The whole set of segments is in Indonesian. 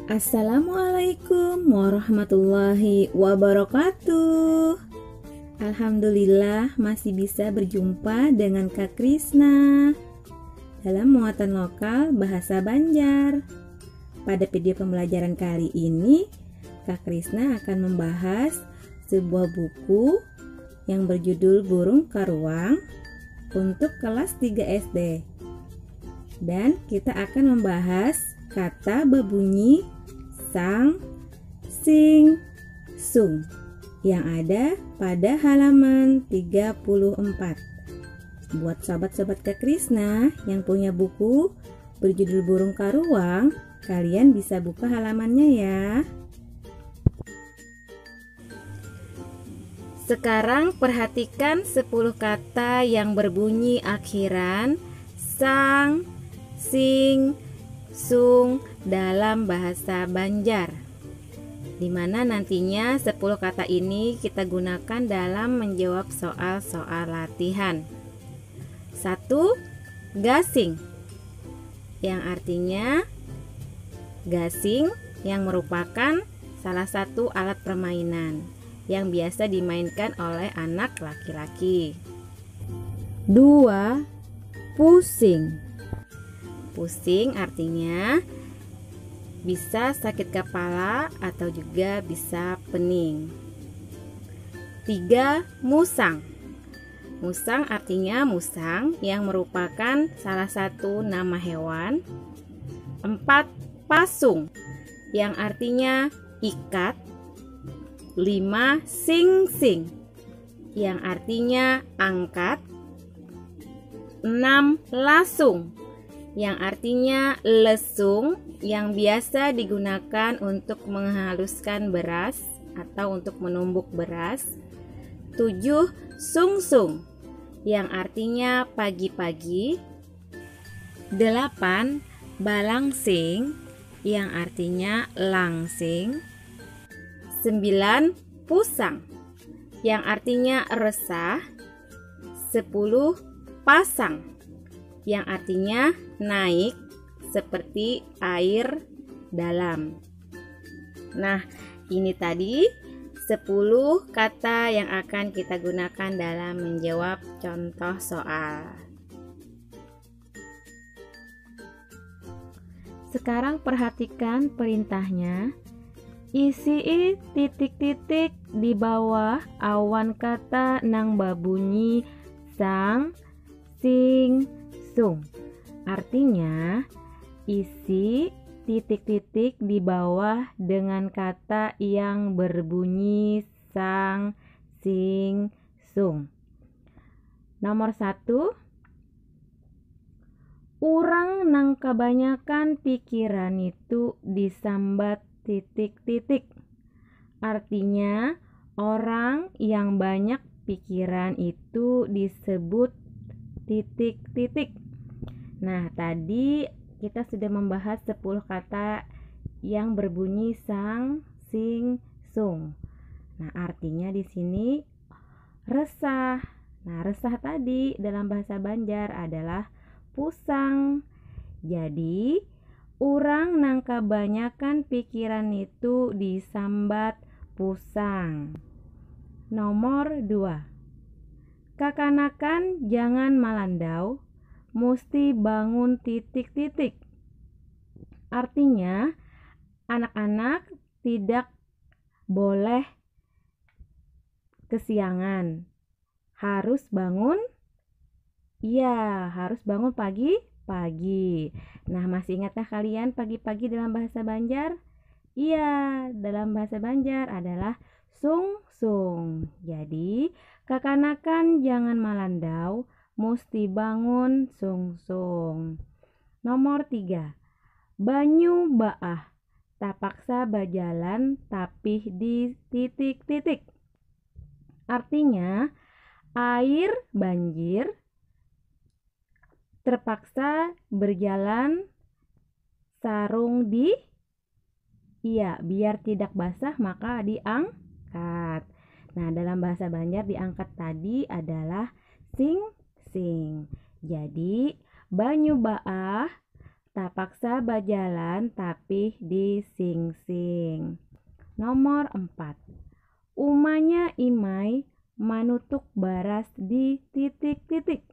Assalamualaikum warahmatullahi wabarakatuh. Alhamdulillah masih bisa berjumpa dengan Kak Krisna dalam muatan lokal bahasa Banjar. Pada video pembelajaran kali ini, Kak Krisna akan membahas sebuah buku yang berjudul Burung Karuang untuk kelas 3 SD. Dan kita akan membahas kata berbunyi sang, sing, sung yang ada pada halaman 34. Buat sobat-sobat Kak Krisna yang punya buku berjudul Burung Karuang, kalian bisa buka halamannya ya. Sekarang perhatikan 10 kata yang berbunyi akhiran sang, sing, sung dalam bahasa Banjar, dimana nantinya 10 kata ini kita gunakan dalam menjawab soal-soal latihan. 1. Gasing, yang artinya gasing yang merupakan salah satu alat permainan yang biasa dimainkan oleh anak laki-laki. 2. Pusing, pusing artinya bisa sakit kepala atau juga bisa pening. 3. Musang, musang artinya musang yang merupakan salah satu nama hewan. 4. Pasung, yang artinya ikat. 5. Sing-sing, yang artinya angkat. 6. Lasung, yang artinya lesung yang biasa digunakan untuk menghaluskan beras atau untuk menumbuk beras. 7. Sung-sung, yang artinya pagi-pagi. 8. Balangsing, yang artinya langsing. 9. Pusang, yang artinya resah. 10. Pasang, yang artinya naik seperti air dalam. Nah, ini tadi 10 kata yang akan kita gunakan dalam menjawab contoh soal. Sekarang perhatikan perintahnya. Isi titik-titik di bawah awan kata nang babunyi sang, sing, sung. Artinya isi titik-titik di bawah dengan kata yang berbunyi sang, sing, sung. Nomor 1. Urang nang kebanyakan pikiran itu disambat titik-titik. Artinya orang yang banyak pikiran itu disebut titik-titik. Nah, tadi kita sudah membahas 10 kata yang berbunyi sang, sing, sung. Nah, artinya di sini resah. Nah, resah tadi dalam bahasa Banjar adalah pusang. Jadi, urang nang kabanyakan pikiran itu disambat pusang. Nomor 2. Kakanakan jangan malandau, mesti bangun titik-titik. Artinya anak-anak tidak boleh kesiangan, harus bangun. Iya, harus bangun pagi-pagi. Nah, masih ingatkah kalian pagi-pagi dalam bahasa Banjar? Iya, dalam bahasa Banjar adalah sung-sung. Jadi kakanakan jangan malandau, mesti bangun sung-sung. Nomor 3. Banyu baah, tak paksa bajalan tapi di titik-titik. Artinya air banjir terpaksa berjalan sarung biar tidak basah maka diangkat. Nah, dalam bahasa Banjar diangkat tadi adalah sing-sing. Jadi banyu baah tak paksa berjalan tapi dising-sing. Nomor 4. Umanya Imai manutuk baras di titik-titik.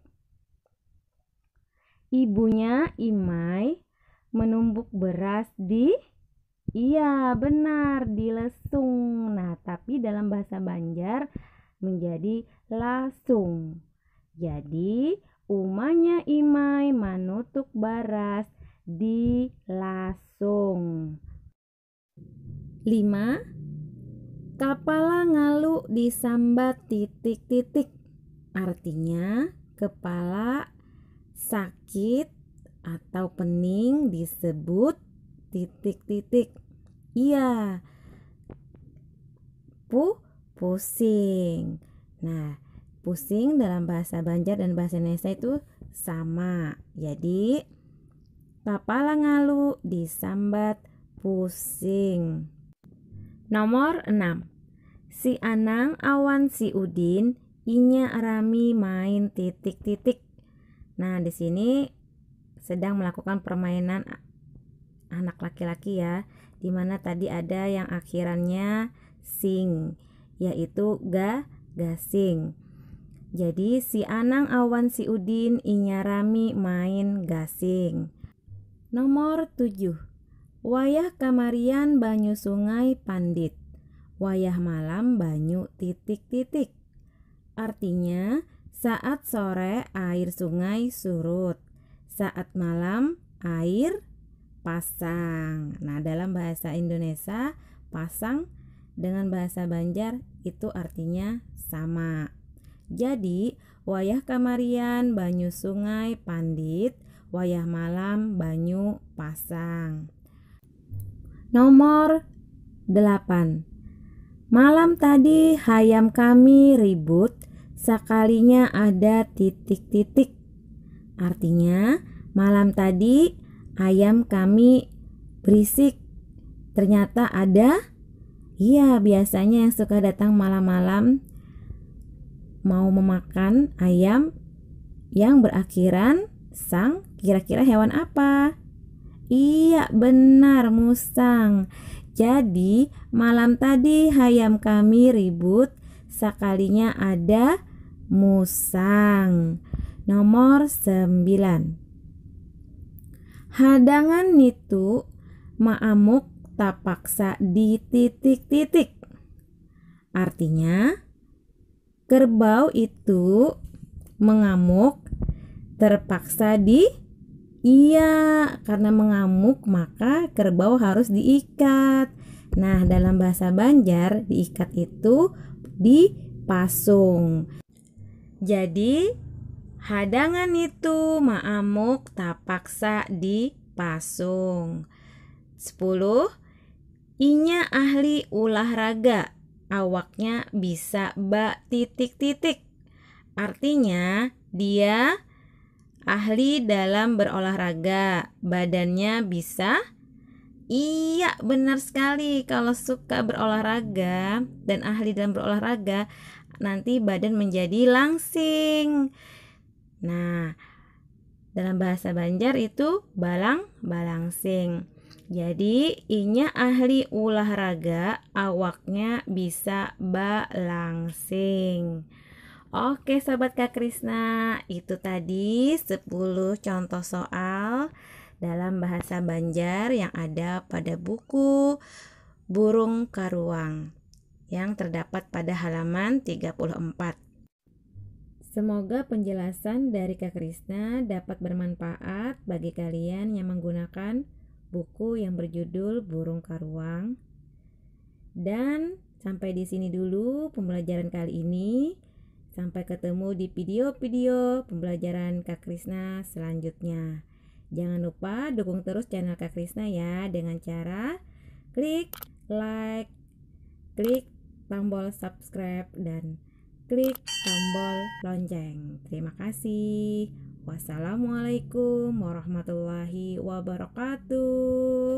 Ibunya Imai menumbuk beras di, iya benar, di lesung. Nah, tapi dalam bahasa Banjar menjadi lasung. Jadi, umanya Imai manutuk baras di lasung. 5. Kepala ngalu disambat titik-titik. Artinya, kepala sakit atau pening disebut titik-titik. Iya, pusing. Nah, pusing dalam bahasa Banjar dan bahasa Indonesia itu sama. Jadi, kepala ngalu disambat pusing. Nomor 6. Si Anang awan si Udin inya rami main titik-titik. Nah, di sini sedang melakukan permainan anak laki-laki ya, dimana tadi ada yang akhirannya sing, yaitu gasing. Jadi si Anang awan si Udin inya rami main gasing. Nomor 7. Wayah kamarian banyu sungai pandit, wayah malam banyu titik-titik. Artinya, saat sore air sungai surut, saat malam air pasang. Nah, dalam bahasa Indonesia, pasang dengan bahasa Banjar itu artinya sama. Jadi, wayah kamarian banyu sungai pandit, wayah malam banyu pasang. Nomor 8. Malam tadi hayam kami ribut, sekalinya ada titik-titik. Artinya, malam tadi ayam kami berisik. Ternyata ada, iya biasanya yang suka datang malam-malam mau memakan ayam yang berakhiran sang. Kira-kira hewan apa? Iya benar, musang. Jadi malam tadi hayam kami ribut, sekalinya ada musang. Nomor 9. Hadangan nitu maamuk tak paksa di titik-titik. Artinya, kerbau itu mengamuk terpaksa di, iya, karena mengamuk maka kerbau harus diikat. Nah, dalam bahasa Banjar diikat itu dipasung. Jadi, hadangan itu maamuk tak paksa dipasung. 10. Inya ahli olahraga, awaknya bisa titik-titik. Artinya, dia ahli dalam berolahraga, badannya bisa, iya benar sekali. Kalau suka berolahraga dan ahli dalam berolahraga, nanti badan menjadi langsing. Nah, dalam bahasa Banjar itu balangsing. Jadi inya ahli olahraga, awaknya bisa balangsing. Oke sahabat Kak Krisna, itu tadi 10 contoh soal dalam bahasa Banjar yang ada pada buku Burung Karuang yang terdapat pada halaman 34. Semoga penjelasan dari Kak Krisna dapat bermanfaat bagi kalian yang menggunakan buku yang berjudul Burung Karuang. Dan sampai di sini dulu pembelajaran kali ini. Sampai ketemu di video-video pembelajaran Kak Krisna selanjutnya. Jangan lupa dukung terus channel Kak Krisna ya dengan cara klik like, klik tombol subscribe, dan klik tombol lonceng. Terima kasih. Wassalamualaikum warahmatullahi wabarakatuh.